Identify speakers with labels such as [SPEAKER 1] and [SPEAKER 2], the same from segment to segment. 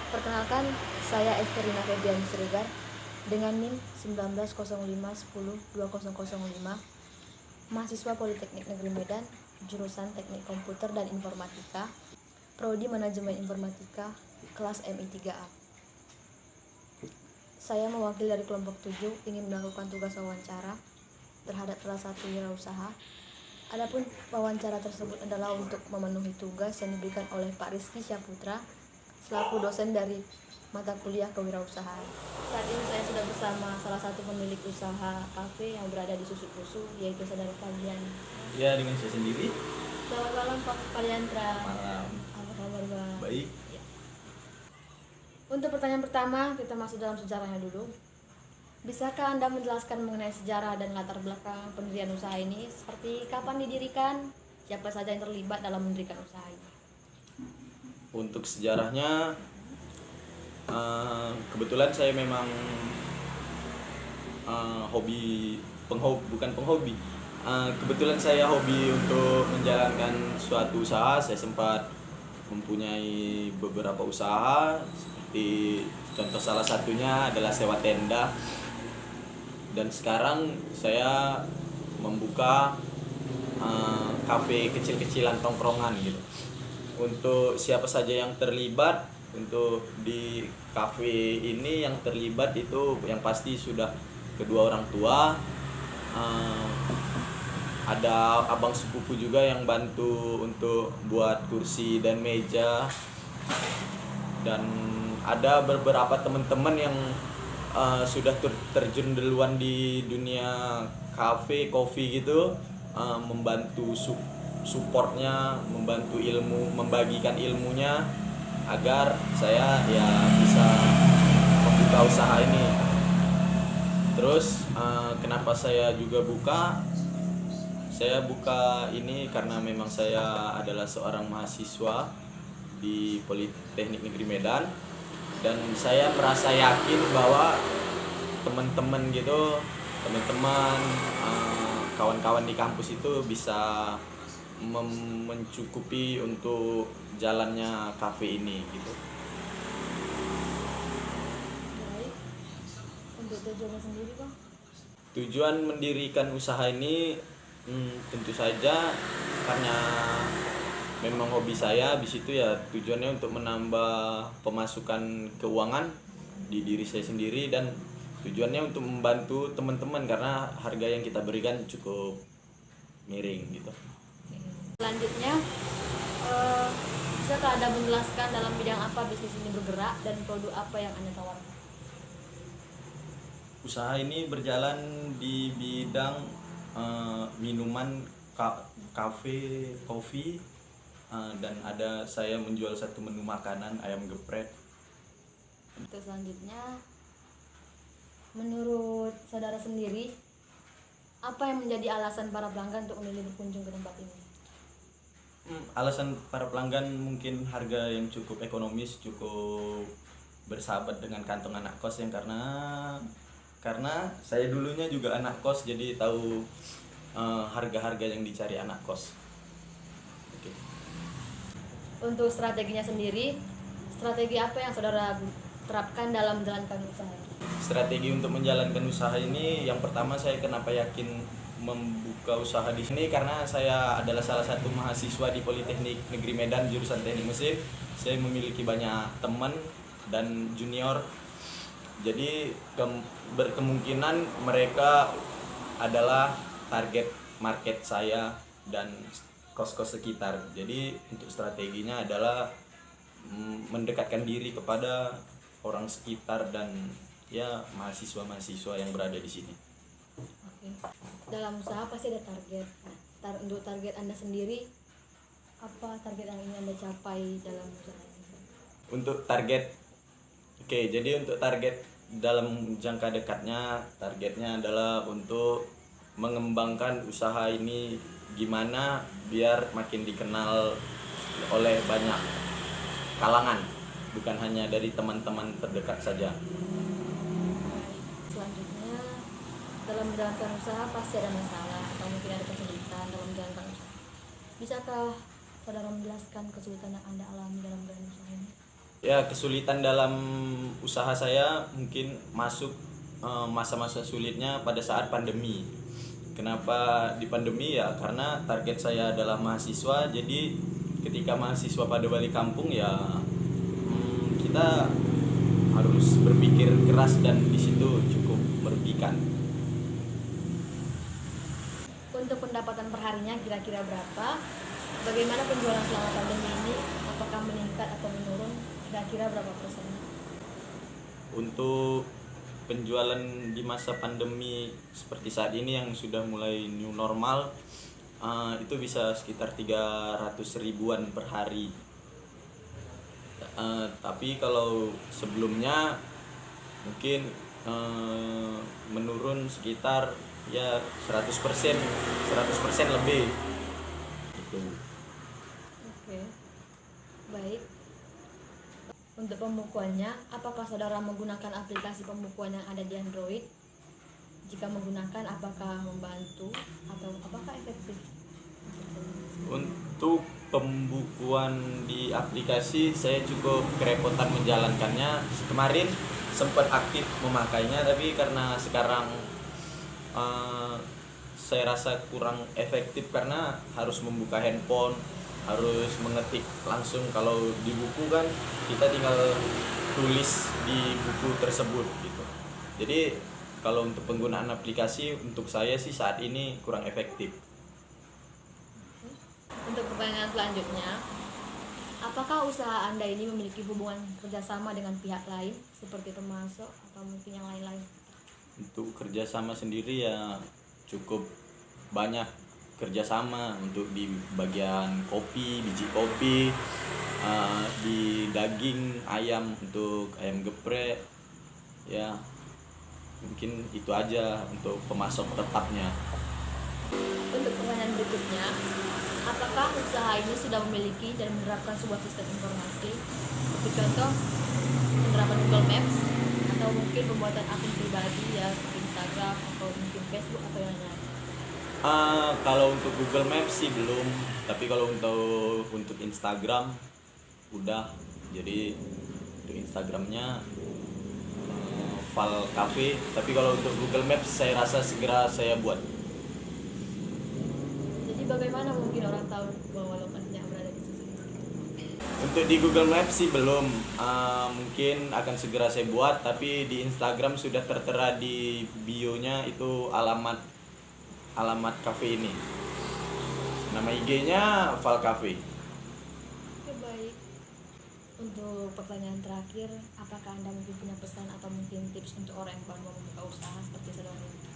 [SPEAKER 1] Perkenalkan, saya Esterina Febian Sregar dengan NIM 1905102005, mahasiswa Politeknik Negeri Medan, jurusan Teknik Komputer dan Informatika, Prodi Manajemen Informatika, kelas MI 3A. Saya mewakili dari kelompok 7 ingin melakukan tugas wawancara terhadap salah satu wirausaha. Adapun wawancara tersebut adalah untuk memenuhi tugas yang diberikan oleh Pak Rizky Syaputra selaku dosen dari mata kuliah kewirausahaan. Saat ini saya sudah bersama salah satu pemilik usaha kafe yang berada di Susu-Pusu, yaitu saudara Fabian.
[SPEAKER 2] Ya, dengan saya sendiri.
[SPEAKER 1] Selamat malam Pak Fabiantra.
[SPEAKER 2] Malam.
[SPEAKER 1] Apa kabar Bang?
[SPEAKER 2] Baik.
[SPEAKER 1] Ya. Untuk pertanyaan pertama, kita masuk dalam sejarahnya dulu. Bisakah Anda menjelaskan mengenai sejarah dan latar belakang pendirian usaha ini? Seperti kapan didirikan? Siapa saja yang terlibat dalam mendirikan usaha ini?
[SPEAKER 2] Untuk sejarahnya, kebetulan saya memang bukan penghobi. Kebetulan saya hobi untuk menjalankan suatu usaha. Saya sempat mempunyai beberapa usaha, seperti contoh salah satunya adalah sewa tenda. Dan sekarang saya membuka kafe kecil-kecilan tongkrongan gitu. Untuk siapa saja yang terlibat untuk di kafe ini, yang terlibat itu yang pasti sudah kedua orang tua, ada abang sepupu juga yang bantu untuk buat kursi dan meja, dan ada beberapa teman-teman yang sudah terjun duluan di dunia kafe, kopi gitu, membantu supportnya, membantu ilmu, membagikan ilmunya agar saya ya bisa membuka usaha ini. Terus kenapa saya juga buka? Saya buka ini karena memang saya adalah seorang mahasiswa di Politeknik Negeri Medan, dan saya merasa yakin bahwa teman-teman kawan-kawan di kampus itu bisa mencukupi untuk jalannya kafe ini gitu.
[SPEAKER 1] Baik. Untuk tujuannya sendiri Bang?
[SPEAKER 2] Tujuan mendirikan usaha ini tentu saja karena memang hobi saya. Habis itu ya tujuannya untuk menambah pemasukan keuangan di diri saya sendiri, dan tujuannya untuk membantu teman-teman karena harga yang kita berikan cukup miring gitu.
[SPEAKER 1] Selanjutnya, bisakah Anda menjelaskan dalam bidang apa bisnis ini bergerak dan produk apa yang Anda tawarkan?
[SPEAKER 2] Usaha ini berjalan di bidang minuman, kafe, kopi, dan ada saya menjual satu menu makanan, ayam geprek.
[SPEAKER 1] Untuk selanjutnya, menurut saudara sendiri, apa yang menjadi alasan para pelanggan untuk memilih berkunjung ke tempat ini?
[SPEAKER 2] Alasan para pelanggan mungkin harga yang cukup ekonomis, cukup bersahabat dengan kantong anak kos, yang karena saya dulunya juga anak kos, jadi tahu harga-harga yang dicari anak kos. Oke.
[SPEAKER 1] Untuk strateginya sendiri, strategi apa yang saudara terapkan dalam menjalankan usaha ini?
[SPEAKER 2] Strategi untuk menjalankan usaha ini, yang pertama saya kenapa yakin membuka usaha di sini karena saya adalah salah satu mahasiswa di Politeknik Negeri Medan jurusan Teknik Mesin. Saya memiliki banyak teman dan junior, jadi berkemungkinan mereka adalah target market saya dan kos-kos sekitar. Jadi untuk strateginya adalah mendekatkan diri kepada orang sekitar dan ya mahasiswa-mahasiswa yang berada di sini.
[SPEAKER 1] Oke. Dalam usaha pasti ada target. Untuk target Anda sendiri, apa target yang ingin Anda capai dalam usaha ini?
[SPEAKER 2] Untuk target, jadi untuk target dalam jangka dekatnya, targetnya adalah untuk mengembangkan usaha ini gimana biar makin dikenal oleh banyak kalangan, bukan hanya dari teman-teman terdekat saja.
[SPEAKER 1] Selanjutnya, dalam menjalankan usaha pasti ada masalah atau mungkin ada kesulitan dalam menjalankan usaha. Bisakah saudara menjelaskan kesulitan yang Anda alami dalam menjalankan usaha ini?
[SPEAKER 2] Ya, kesulitan dalam usaha saya mungkin masuk masa-masa sulitnya pada saat pandemi. Kenapa di pandemi ya? Karena target saya adalah mahasiswa, jadi ketika mahasiswa pada balik kampung ya kita harus berpikir keras dan di situ cukup merugikan.
[SPEAKER 1] Untuk pendapatan perharinya kira-kira berapa? Bagaimana penjualan selama pandemi ini? Apakah meningkat atau menurun? Kira-kira berapa persennya?
[SPEAKER 2] Untuk penjualan di masa pandemi seperti saat ini yang sudah mulai new normal, itu bisa sekitar 300 ribuan per hari. Tapi kalau sebelumnya mungkin menurun sekitar ya 100% lebih gitu.
[SPEAKER 1] Oke, baik. Untuk pembukuannya, apakah saudara menggunakan aplikasi pembukuan yang ada di Android? Jika menggunakan, apakah membantu atau apakah efektif?
[SPEAKER 2] Untuk pembukuan di aplikasi saya cukup kerepotan menjalankannya. Kemarin sempat aktif memakainya, tapi karena sekarang saya rasa kurang efektif karena harus membuka handphone, harus mengetik langsung. Kalau di buku kan kita tinggal tulis di buku tersebut gitu. Jadi kalau untuk penggunaan aplikasi untuk saya sih saat ini kurang efektif.
[SPEAKER 1] Untuk pertanyaan selanjutnya, apakah usaha Anda ini memiliki hubungan kerjasama dengan pihak lain seperti termasuk atau mungkin yang lain-lain?
[SPEAKER 2] Untuk kerjasama sendiri ya cukup banyak kerjasama untuk di bagian kopi, biji kopi, di daging ayam untuk ayam geprek, ya mungkin itu aja untuk pemasok tetapnya.
[SPEAKER 1] Untuk pertanyaan berikutnya, apakah usaha ini sudah memiliki dan menerapkan sebuah sistem informasi? Seperti contoh, penerapan Google Maps atau mungkin pembuatan akun pribadi ya seperti Instagram atau mungkin Facebook atau yang lain.
[SPEAKER 2] Kalau untuk Google Maps sih belum, tapi kalau untuk Instagram udah. Jadi untuk Instagramnya Val Cafe, tapi kalau untuk Google Maps saya rasa segera saya buat.
[SPEAKER 1] Jadi bagaimana mungkin orang tahu bahwa lokasinya berada di sini?
[SPEAKER 2] Untuk di Google Maps sih belum, mungkin akan segera saya buat, tapi di Instagram sudah tertera di bio-nya itu alamat cafe ini. Nama IG-nya Val Cafe.
[SPEAKER 1] Oke, baik. Untuk pertanyaan terakhir, apakah Anda mungkin punya pesan atau mungkin tips untuk orang yang baru mau membuka usaha seperti saudara ini?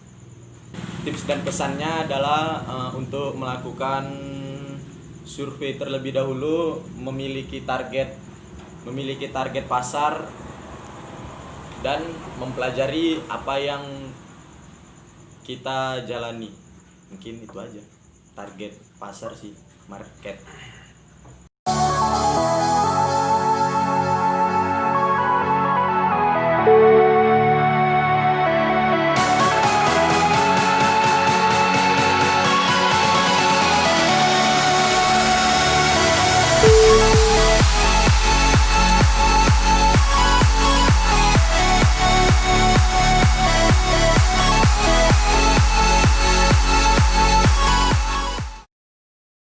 [SPEAKER 2] Tips dan pesannya adalah untuk melakukan survei terlebih dahulu, memiliki target pasar dan mempelajari apa yang kita jalani. Mungkin itu aja, target pasar sih, market.